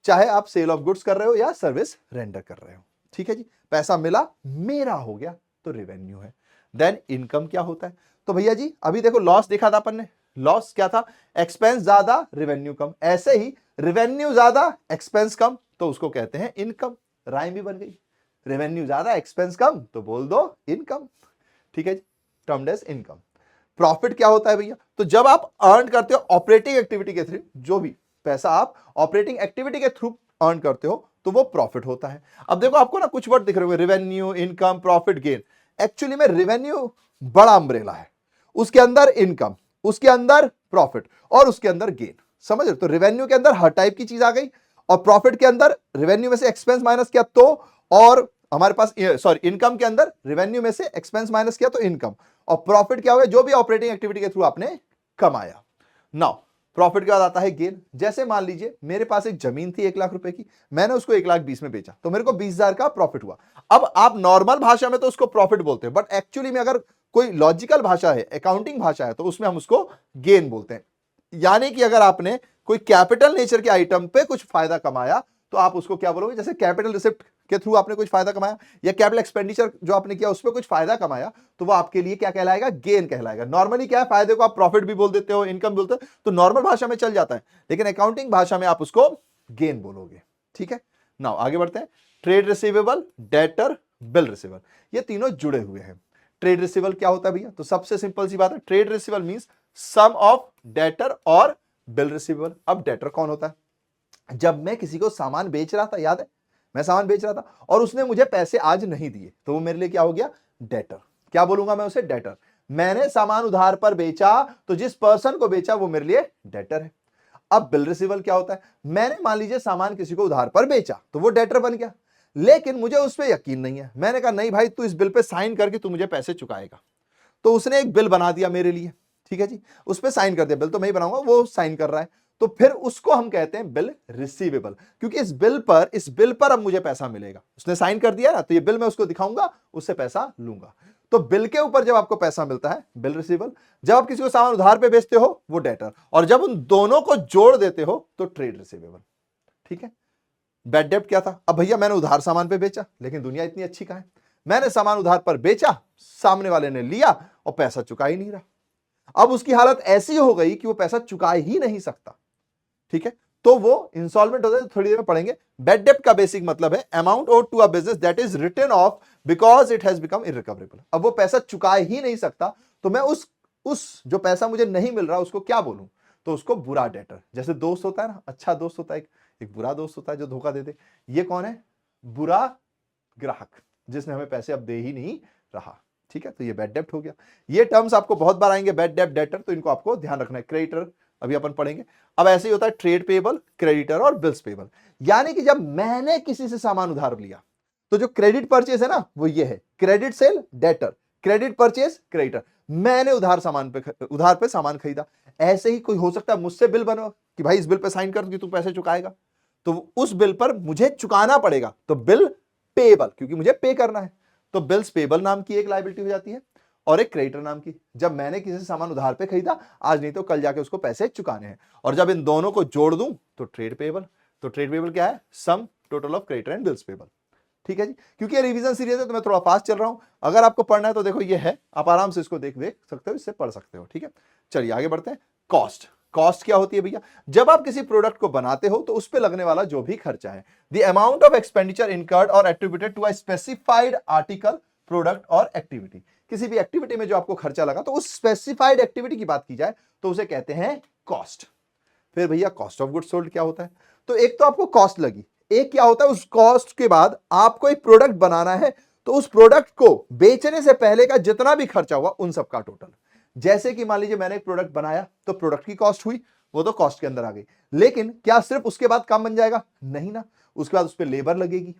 चाहे आप सेल ऑफ गुड्स कर रहे हो या सर्विस रेंडर कर रहे हो। ठीक है जी। पैसा मिला, मेरा हो गया, तो रेवेन्यू है। देन इनकम क्या होता है? तो भैया जी अभी देखो लॉस देखा था अपन ने, लॉस क्या था? एक्सपेंस ज्यादा रेवेन्यू कम। ऐसे ही रेवेन्यू ज्यादा एक्सपेंस कम, तो उसको कहते हैं इनकम। राइम भी बन गई, रेवेन्यू ज्यादा एक्सपेंस कम, तो बोल दो इनकम। ठीक है जी, टर्म्ड एज इनकम। प्रॉफिट क्या होता है भैया? तो जब आप अर्न करते हो ऑपरेटिंग एक्टिविटी के थ्रू, जो भी पैसा आप ऑपरेटिंग एक्टिविटी के थ्रू अर्न करते हो, तो वो प्रॉफिट होता है। अब देखो आपको ना कुछ वर्ड दिख रहे होंगे, revenue, income, profit, gain. Actually में रेवेन्यू बड़ा अम्ब्रेला है, उसके अंदर इनकम, उसके अंदर प्रॉफिट और उसके अंदर गेन। समझ रहे? तो रेवेन्यू के अंदर हर टाइप की चीज आ गई, और प्रॉफिट के अंदर रेवेन्यू में से एक्सपेंस माइनस किया तो, और हमारे पास सॉरी इनकम के अंदर रेवेन्यू में से एक्सपेंस माइनस किया तो इनकम, और प्रॉफिट क्या हो गया? जो भी ऑपरेटिंग एक्टिविटी के थ्रू आपने कमाया। नाउ प्रॉफिट के बाद आता है गेन। जैसे मान लीजिए मेरे पास एक जमीन थी 1 लाख रुपए की, मैंने उसको 1,20,000 में बेचा, तो मेरे को 20,000 का प्रॉफिट हुआ। अब आप नॉर्मल भाषा में तो उसको प्रॉफिट बोलते हैं, बट एक्चुअली में अगर कोई लॉजिकल भाषा है, अकाउंटिंग भाषा है, तो उसमें हम उसको गेन बोलते हैं। यानी कि अगर आपने कोई कैपिटल नेचर के आइटम पे कुछ फायदा कमाया, तो आप उसको क्या बोलोगे? जैसे कैपिटल रिसिप्ट के थ्रू आपने कुछ फायदा कमाया, या कैपिटल एक्सपेंडिचर जो आपने किया उस पर कुछ फायदा कमाया, तो वो आपके लिए क्या कहलाएगा? गेन कहलाएगा। नॉर्मली क्या है, फायदे को आप प्रॉफिट भी बोल देते हो, इनकम बोलते हो, तो नॉर्मल भाषा में चल जाता है, लेकिन अकाउंटिंग भाषा में आप उसको गेन बोलोगे। ठीक है, नाउ आगे बढ़ते हैं। Trade receivable, debtor, bill receivable, ये तीनों जुड़े हुए हैं। ट्रेड रिसीवेबल क्या होता है भैया? तो सबसे सिंपल सी बात है, trade receivable means sum of debtor और बिल रिसीवेबल। अब डेटर कौन होता है? जब मैं किसी को सामान बेच रहा था, याद है, मैं सामान बेच रहा था और उसने मुझे पैसे आज नहीं दिए, तो वो मेरे लिए क्या हो गया? डेटर। क्या बोलूंगा मैं उसे? डेटर। मैंने सामान उधार पर बेचा, तो जिस पर्सन को बेचा वो मेरे लिए डेटर है। अब बिल रिसीवेबल क्या होता है? मैंने मान लीजिए सामान किसी को उधार पर बेचा, तो वो डेटर बन गया, लेकिन मुझे उस पर यकीन नहीं है। मैंने कहा नहीं भाई, तू इस बिल पे साइन करके तू मुझे पैसे चुकाएगा। तो उसने एक बिल बना दिया मेरे लिए, ठीक है जी, उस पर साइन कर दिया। बिल तो मैं ही बनाऊंगा, वो साइन कर रहा है, तो फिर उसको हम कहते हैं बिल रिसीवेबल, क्योंकि इस बिल पर अब मुझे पैसा मिलेगा। उसने साइन कर दिया ना, तो ये बिल मैं उसको दिखाऊंगा, उससे पैसा लूंगा। तो बिल के ऊपर जब आपको पैसा मिलता है, बिल रिसीवेबल। जब आप किसी को सामान उधार पे बेचते हो, वो डेटर। और जब उन दोनों को जोड़ देते हो तो ट्रेड रिसीवेबल। ठीक है। बैड डेब्ट क्या था? अब भैया मैंने उधार सामान पे बेचा, लेकिन दुनिया इतनी अच्छी कहां है, मैंने सामान उधार पर बेचा, सामने वाले ने लिया और पैसा चुका ही नहीं रहा। अब उसकी हालत ऐसी हो गई कि वो पैसा चुका ही नहीं सकता। ठीक है, तो वो इंस्टॉलमेंट होता है, थोड़ी देर में पढ़ेंगे। बैड डेब्ट का बेसिक मतलब है amount owed to a business that is written off because it has become irrecoverable. अब वो पैसा चुका ही नहीं सकता, तो मैं उस जो पैसा मुझे नहीं मिल रहा उसको क्या बोलूं? तो उसको बुरा डेटर। जैसे दोस्त होता है ना, अच्छा दोस्त होता है, एक बुरा दोस्त होता है जो धोखा दे दे। ये कौन है? बुरा ग्राहक, जिसने हमें पैसे अब दे ही नहीं रहा। ठीक है, तो ये बैड डेब्ट हो गया। ये टर्म्स आपको बहुत बार आएंगे, बैड डेब्ट, डेटर, तो इनको आपको ध्यान रखना है। क्रेडिटर अभी अपन पढ़ेंगे। अब ऐसे ही होता है ट्रेड पेबल, क्रेडिटर और बिल्स पेबल। यानी कि जब मैंने किसी से सामान उधार लिया, तो जो क्रेडिट परचेज है ना, वो ये है, credit sale debtor, credit purchase creditor. मैंने उधार पे सामान खरीदा। ऐसे ही कोई हो सकता है मुझसे बिल बनवा कि भाई इस बिल पे साइन कर कि तू पैसे चुकाएगा, तो उस बिल पर मुझे चुकाना पड़ेगा, तो बिल पेबल, क्योंकि मुझे पे करना है। तो बिल्स पेबल नाम की एक लायबिलिटी हो जाती है और एक क्रेडिटर नाम की, जब मैंने किसी से सामान उधार पे खरीदा, आज नहीं तो कल जाके उसको पैसे चुकाने हैं। और जब इन दोनों को जोड़ दूं तो ट्रेड पेबल। तो ट्रेड पेबल क्या है? Sum total of creditor and bills payable. ठीक है जी। क्योंकि ये रिवीजन सीरीज है तो मैं थोड़ा फास्ट चल रहा हूं। अगर आपको पढ़ना है तो देखो ये है, आप आराम से इसको देख सकते हो, इससे पढ़ सकते हो। ठीक है, चलिए आगे बढ़ते हैं। कॉस्ट। कॉस्ट क्या होती है भैया? जब आप किसी प्रोडक्ट को बनाते हो तो उस पर लगने वाला जो भी खर्चा है, the amount of expenditure incurred और attributed to a specified article, product और एक्टिविटी। किसी भी एक्टिविटी में जो आपको खर्चा लगा, तो उस स्पेसिफाइड एक्टिविटी की बात की जाए तो उसे कहते हैं कॉस्ट। फिर भैया कॉस्ट ऑफ गुड्स सोल्ड क्या होता है? तो एक तो आपको कॉस्ट लगी, एक क्या होता है, उस कॉस्ट के बाद आपको एक प्रोडक्ट बनाना है, तो उस प्रोडक्ट को बेचने से पहले का जितना भी खर्चा हुआ उन सब का टोटल। जैसे कि मान लीजिए मैंने एक प्रोडक्ट बनाया, तो प्रोडक्ट की कॉस्ट हुई, वो तो कॉस्ट के अंदर आ गई। लेकिन क्या सिर्फ उसके बाद काम बन जाएगा? नहीं ना, उसके बाद उस पर लेबर लगेगी,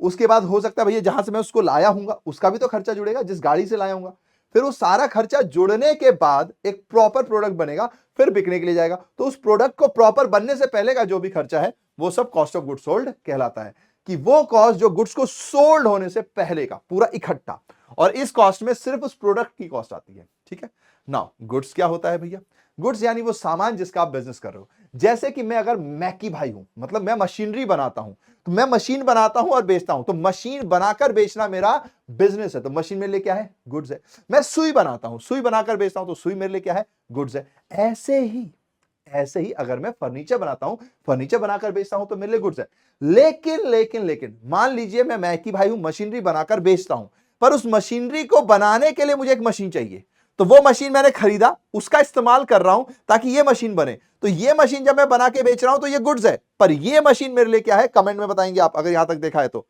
उसके बाद हो सकता है भैया जहां से मैं उसको लाया हूंगा उसका भी तो खर्चा जुड़ेगा, जिस गाड़ी से लाया हूंगा। फिर वो सारा खर्चा जुड़ने के बाद एक प्रॉपर प्रोडक्ट बनेगा, फिर बिकने के लिए जाएगा। तो उस प्रोडक्ट को प्रॉपर बनने से पहले का जो भी खर्चा है वो सब कॉस्ट ऑफ गुड्स सोल्ड कहलाता है, कि वो कॉस्ट जो गुड्स को सोल्ड होने से पहले का पूरा इकट्ठा। और इस कॉस्ट में सिर्फ उस प्रोडक्ट की कॉस्ट आती है। ठीक है। नाउ गुड्स क्या होता है भैया? गुड्स यानी वो सामान जिसका आप बिजनेस कर रहे हो। जैसे कि मैं अगर मैकी भाई हूं, मतलब मैं मशीनरी बनाता हूं, तो मैं मशीन बनाता हूं और बेचता हूं, तो मशीन बनाकर बेचना मेरा बिजनेस है, तो मशीन मेरे लिए क्या है? गुड्स है। मैं सुई बनाता हूं, सुई बनाकर बेचता हूं, तो सुई मेरे लिए क्या है? गुड्स है। ऐसे ही अगर मैं फर्नीचर बनाता हूं, फर्नीचर बनाकर बेचता हूं, तो मेरे लिए गुड्स है। लेकिन मान लीजिए मैं मैकी भाई हूं, मशीनरी बनाकर बेचता हूं, पर उस मशीनरी को बनाने के लिए मुझे एक मशीन चाहिए, तो वो मशीन मैंने खरीदा, उसका इस्तेमाल कर रहा हूं ताकि ये मशीन बने। तो ये मशीन जब मैं बना के बेच रहा हूं तो ये गुड्स है, पर ये मशीन मेरे लिए क्या है? कमेंट में बताएंगे आप, अगर यहां तक देखा है तो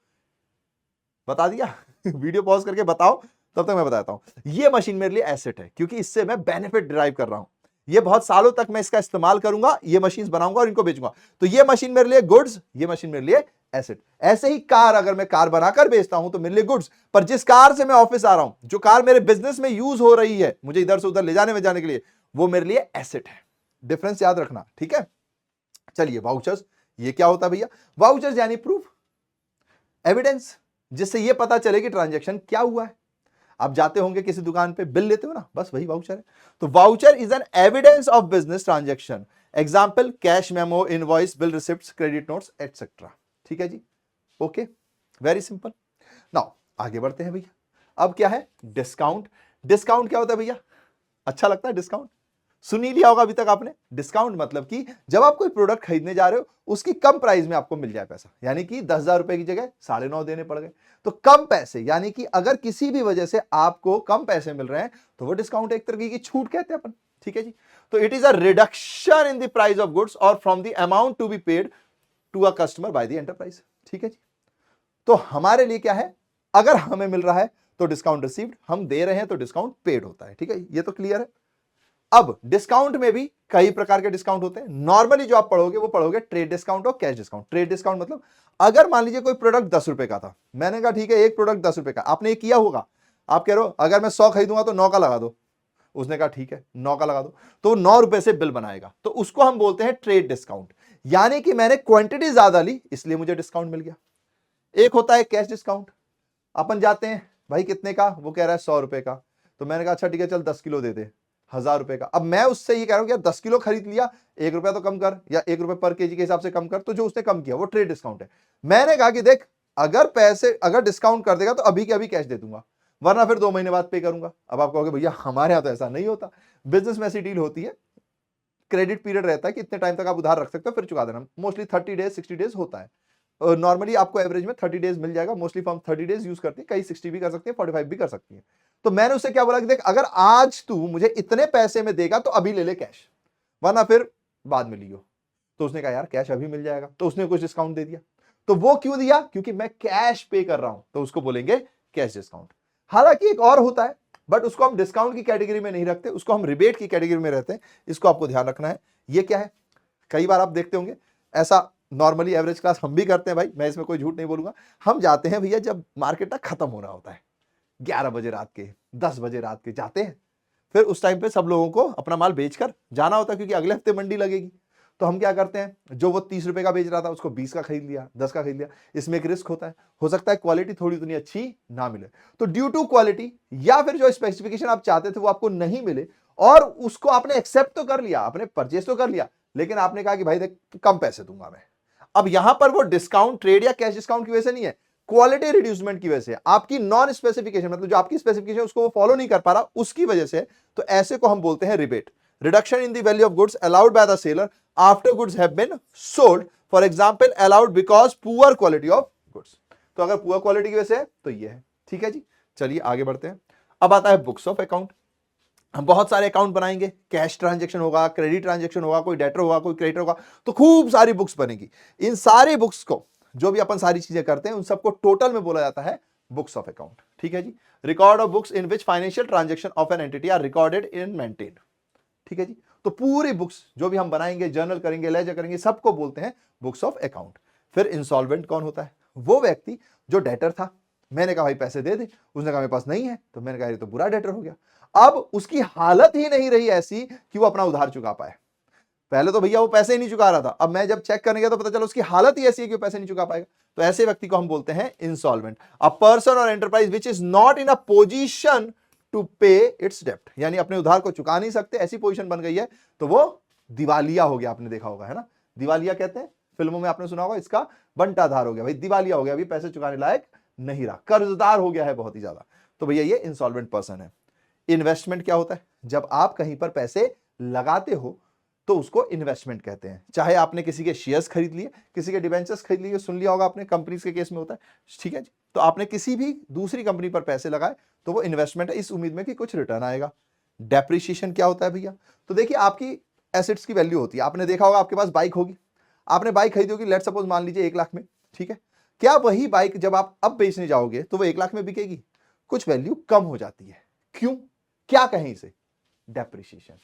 बता दिया। वीडियो पॉज करके बताओ, तब तक मैं बताता हूं। ये मशीन मेरे लिए एसेट है, क्योंकि इससे मैं बेनिफिट डिराइव कर रहा हूं। ये बहुत सालों तक मैं इसका इस्तेमाल करूंगा, ये मशीन बनाऊंगा और इनको बेचूंगा, तो ये मशीन मेरे लिए गुड्स, ये मशीन मेरे लिए एसेट। ऐसे ही कार, अगर मैं कार बनाकर बेचता हूं तो मेरे लिए गुड्स, पर जिस कार से मैं ऑफिस आ रहा हूं, जो कार मेरे बिजनेस में यूज हो रही है, मुझे इधर से उधर ले जाने में जाने के लिए, वो मेरे लिए एसेट है। डिफरेंस याद रखना। ठीक है, चलिए वाउचर्स, ये क्या होता है भैया? वाउचर्स यानी प्रूफ, एविडेंस, जिससे ये पता चले कि ट्रांजैक्शन क्या हुआ है। आप जाते होंगे किसी दुकान पे, बिल लेते हो ना, बस वही वाउचर है। तो voucher is an evidence of business transaction. Example cash memo, invoice, bill receipts, credit notes etcetera. ठीक है जी, ओके, वेरी सिंपल। नाउ आगे बढ़ते हैं भैया। अब क्या है? डिस्काउंट। डिस्काउंट क्या होता है भैया? अच्छा लगता है डिस्काउंट? सुन ही लिया होगा अभी तक आपने। डिस्काउंट मतलब कि जब आप कोई प्रोडक्ट खरीदने जा रहे हो, उसकी कम प्राइस में आपको मिल जाए पैसा, यानी कि 10,000 रुपए की जगह 9.5 देने पड़ गए, तो कम पैसे, यानी कि अगर किसी भी वजह से आपको कम पैसे मिल रहे हैं तो वो डिस्काउंट, एक तरह की छूट कहते हैं अपन। ठीक है जी। तो it is a reduction in the price of goods और from the amount to be paid to a customer by the enterprise. ठीक है जी। तो हमारे लिए क्या है? अगर हमें मिल रहा है तो डिस्काउंट रिसीव्ड, हम दे रहे हैं तो डिस्काउंट पेड होता है। ठीक है, ये तो क्लियर है। अब डिस्काउंट में भी कई प्रकार के डिस्काउंट होते हैं। नॉर्मली जो आप पढ़ोगे वो पढ़ोगे ट्रेड डिस्काउंट और कैश डिस्काउंट। ट्रेड डिस्काउंट मतलब अगर मान लीजिए कोई प्रोडक्ट 10 रुपए का था, मैंने कहा ठीक है एक प्रोडक्ट 10 रुपए का, आपने ये किया होगा, आप कह रहे हो अगर मैं 100 खरीदूंगा तो 9 का लगा दो, उसने कहा ठीक है 9 का लगा दो, तो 9 रुपए से बिल बनाएगा, तो उसको हम बोलते हैं ट्रेड डिस्काउंट। यानी कि मैंने क्वांटिटी ज्यादा ली इसलिए मुझे डिस्काउंट मिल गया। एक होता है कैश डिस्काउंट, अपन जाते हैं भाई कितने का, वो कह रहा है 100 रुपए का, तो मैंने कहा अच्छा ठीक है चल 10 किलो दे दे 1000 रुपए का। अब मैं उससे ये कह रहा हूं कि यार 10 किलो खरीद लिया, 1 रुपया तो कम कर, या 1 रुपए पर केजी के हिसाब से कम कर, तो जो उसने कम किया वो ट्रेड डिस्काउंट है। मैंने कहा कि देख अगर डिस्काउंट कर देगा तो अभी के अभी कैश दे दूंगा, वरना फिर 2 महीने बाद पे करूंगा। अब आप कहोगे भैया हमारे यहाँ तो ऐसा नहीं होता, बिजनेस में ऐसी डील होती है, क्रेडिट पीरियड रहता है कि इतने टाइम तक आप उधार रख सकते हो फिर चुका देना। मोस्टली 30 डेज 60 डेज होता है। नॉर्मली आपको एवरेज में 30 डेज मिल जाएगा, मोस्टली फर्म 30 डेज यूज करती है, कई 60 भी कर सकती है, 45 भी कर सकती है। तो मैंने उससे क्या बोला कि देख अगर आज तू मुझे इतने पैसे में देगा तो अभी ले ले कैश, वरना फिर बाद में लियो। तो उसने कहा यार कैश अभी मिल जाएगा, तो उसने कुछ डिस्काउंट दे दिया। तो वो क्यों दिया, क्योंकि मैं कैश पे कर रहा हूं, तो उसको बोलेंगे कैश डिस्काउंट। हालांकि एक और होता है बट उसको हम डिस्काउंट की कैटेगरी में नहीं रखते, उसको हम रिबेट की कैटेगरी में रहते हैं, इसको आपको ध्यान रखना है। ये क्या है, कई बार आप देखते होंगे ऐसा, नॉर्मली एवरेज क्लास हम भी करते हैं भाई, मैं इसमें कोई झूठ नहीं बोलूंगा। हम जाते हैं भैया जब मार्केट ना खत्म हो रहा होता है, 11 बजे रात के 10 बजे रात के जाते हैं, फिर उस टाइम पे सब लोगों को अपना माल बेचकर जाना होता है क्योंकि अगले हफ्ते मंडी लगेगी। तो हम क्या करते हैं, जो वो 30 रुपए का बेच रहा था उसको 20 का खरीद लिया, 10 का खरीद लिया। इसमें एक रिस्क होता है, हो सकता है क्वालिटी थोड़ी उतनी अच्छी ना मिले, तो ड्यू टू क्वालिटी या फिर जो स्पेसिफिकेशन आप चाहते थे वो आपको नहीं मिले, और उसको आपने एक्सेप्ट तो कर लिया, आपने परचेस तो कर लिया, लेकिन आपने कहा कि भाई देख कम पैसे दूंगा मैं। अब यहां पर वो डिस्काउंट ट्रेड या कैश डिस्काउंट की वजह से नहीं है, क्वालिटी रिड्यूसमेंट की वजह से, आपकी नॉन स्पेसिफिकेशन मतलब जो आपकी स्पेसिफिकेशन उसको वो फॉलो नहीं कर पा रहा उसकी वजह से। तो ऐसे को हम बोलते हैं rebate, reduction in the value of goods allowed by the seller after goods have been sold, for example allowed because poor quality of goods. तो अगर पुअर क्वालिटी की वजह से है तो ये है। ठीक है जी, चलिए आगे बढ़ते हैं। अब आता है बुक्स ऑफ अकाउंट। हम बहुत सारे अकाउंट बनाएंगे, कैश ट्रांजैक्शन होगा, क्रेडिट ट्रांजैक्शन होगा, कोई डेटर होगा, कोई क्रेडिटर होगा, तो खूब सारी बुक्स बनेगी। इन सारी बुक्स को, जो भी अपन सारी चीजें करते हैं उन सबको टोटल में बोला जाता है बुक्स ऑफ अकाउंट। ठीक है जी, record of books in which financial transaction of an entity are recorded in maintained. ठीक है जी, तो पूरी बुक्स जो भी हम बनाएंगे, जर्नल करेंगे, लेजर करेंगे, सबको बोलते हैं बुक्स ऑफ अकाउंट। फिर इंसॉल्वेंट कौन होता है, वो व्यक्ति जो डेटर था, मैंने कहा भाई पैसे दे दे, उसने कहा मेरे पास नहीं है, तो मैंने कहा ये तो बुरा डेटर हो गया। अब उसकी हालत ही नहीं रही ऐसी कि वो अपना उधार चुका पाए। पहले तो भैया वो पैसे ही नहीं चुका रहा था, अब मैं जब चेक करने गया तो पता चला उसकी हालत ही ऐसी है कि वो पैसे नहीं चुका पाएगा, तो ऐसे व्यक्ति को हम बोलते हैं इंसॉल्वेंट। अ पर्सन और enterprise which is not in a position to pay its डेप्ट, यानी अपने उधार को चुका नहीं सकते, ऐसी पोजीशन बन गई है, तो वो दिवालिया हो गया। आपने देखा होगा है ना, दिवालिया कहते हैं, फिल्मों में आपने सुना होगा, इसका बंटाधार हो गया भाई, दिवालिया हो गया, अभी पैसे चुकाने लायक नहीं रहा, कर्जदार हो गया है बहुत ही ज्यादा, तो भैया ये इंसॉल्वेंट पर्सन है। इन्वेस्टमेंट क्या होता है, जब आप कहीं पर पैसे लगाते हो तो उसको इन्वेस्टमेंट कहते हैं। चाहे आपने किसी के शेयर्स खरीद लिए, किसी के डिबेंचर्स खरीद लिए, सुन लिया होगा आपने, कंपनीज के केस में होता है। ठीक है जी, तो आपने किसी भी दूसरी कंपनी पर पैसे लगाए तो वो इन्वेस्टमेंट है, इस उम्मीद में कि कुछ रिटर्न आएगा। डेप्रिसिएशन क्या होता है भैया, तो देखिए आपकी एसेट्स की वैल्यू होती है। आपने देखा होगा आपके पास बाइक होगी, आपने बाइक खरीदी होगी, लेट सपोज मान लीजिए 1 लाख में। ठीक है, क्या वही बाइक जब आप अब बेचने जाओगे तो वो 1 लाख में बिकेगी? कुछ वैल्यू कम हो जाती है। क्यों, क्या कहें इसे? डेप्रिसिएशन।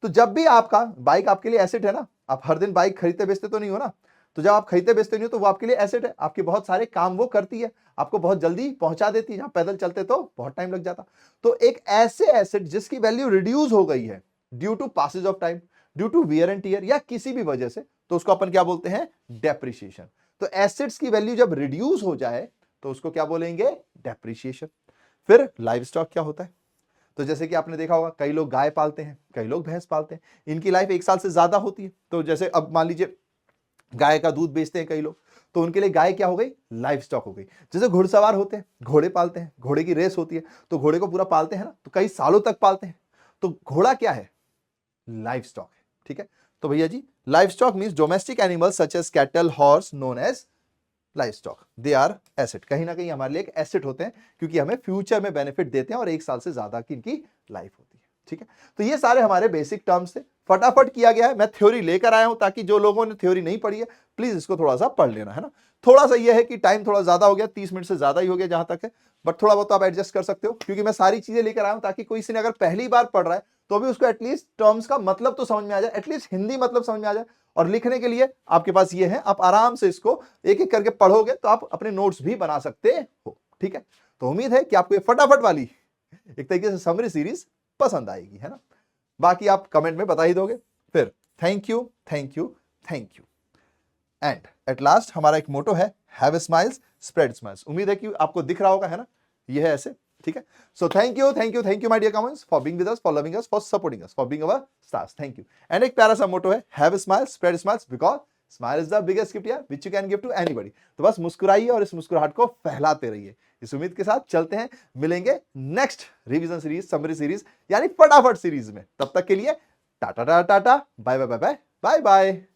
तो जब भी आपका बाइक आपके लिए एसेट है ना, आप हर दिन बाइक खरीदते बेचते तो नहीं हो ना, तो जब आप खरीदते बेचते नहीं हो तो वो आपके लिए एसेट है, आपके बहुत सारे काम वो करती है, आपको बहुत जल्दी पहुंचा देती है, जहां पैदल चलते तो बहुत टाइम लग जाता। तो एक ऐसे एसेट जिसकी वैल्यू रिड्यूस हो गई है due to passage of time, due to wear and tear या किसी भी वजह से, तो उसको अपन क्या बोलते हैं? डेप्रिसिएशन। तो एसेट्स की वैल्यू जब रिड्यूस हो जाए तो उसको क्या बोलेंगे? डेप्रिसिएशन। फिर लाइव स्टॉक क्या होता है, तो जैसे कि आपने देखा होगा कई लोग गाय पालते हैं, कई लोग भैंस पालते हैं, इनकी लाइफ 1 साल से ज्यादा होती है। तो जैसे अब मान लीजिए गाय का दूध बेचते हैं कई लोग, तो उनके लिए गाय क्या हो गई? लाइफ स्टॉक हो गई। जैसे घुड़सवार होते हैं, घोड़े पालते हैं, घोड़े की रेस होती है, तो घोड़े को पूरा पालते हैं ना, तो कई सालों तक पालते हैं, तो घोड़ा क्या है? लाइफ स्टॉक है। ठीक है, तो भैया जी life stock means domestic animals such as cattle, horse, known as life stock, they are asset. कहीं ना कहीं हमारे लिए एक एसेट होते हैं क्योंकि हमें फ्यूचर में बेनिफिट देते हैं और 1 साल से ज्यादा की इनकी लाइफ होती है। ठीक है, तो ये सारे हमारे बेसिक टर्म्स थे, फटाफट किया गया है। मैं थ्योरी लेकर आया हूं ताकि जो लोगों ने थ्योरी नहीं पढ़ी है प्लीज इसको थोड़ा सा पढ़ लेना, है ना। थोड़ा सा ये है कि टाइम थोड़ा ज्यादा हो गया, 30 मिनट से ज्यादा ही हो गया जहां तक है, बट थोड़ा बहुत आप एडजस्ट कर सकते हो क्योंकि मैं सारी चीजें लेकर आया हूं ताकि कोई से ने अगर पहली बार पढ़ रहा है तो भी उसको एटलीस्ट टर्म्स का मतलब तो समझ में आ जाए, एटलीस्ट हिंदी मतलब समझ में आ जाए। और लिखने के लिए आपके पास ये है, आप आराम से इसको एक एक करके पढ़ोगे तो आप अपने नोट्स भी बना सकते हो, ठीक है। तो उम्मीद है कि आपको ये फटाफट वाली एक तरीके से समरी सीरीज पसंद आएगी, है ना। बाकी आप कमेंट में बता ही दोगे। फिर thank you thank you thank you. And at last हमारा एक मोटो है, हैव स्माइल्स स्प्रेड स्माइल्स। उम्मीद है कि आपको दिख रहा होगा, है ना, ये है ऐसे, ठीक है। So thank you my dear comments for being with us, for loving us, for supporting us, for being our stars. Thank you. And एक प्यारा सा मोटो है, have smiles spread smiles because smile is the biggest gift यार which you can give to anybody. तो बस मुस्कुराइए और इस मुस्कुराहट को फैलाते रहिए। इस उम्मीद के साथ चलते हैं, मिलेंगे next revision series, summary series यानी फटाफट सीरीज में। तब तक के लिए tata tata tata, bye bye bye bye bye bye.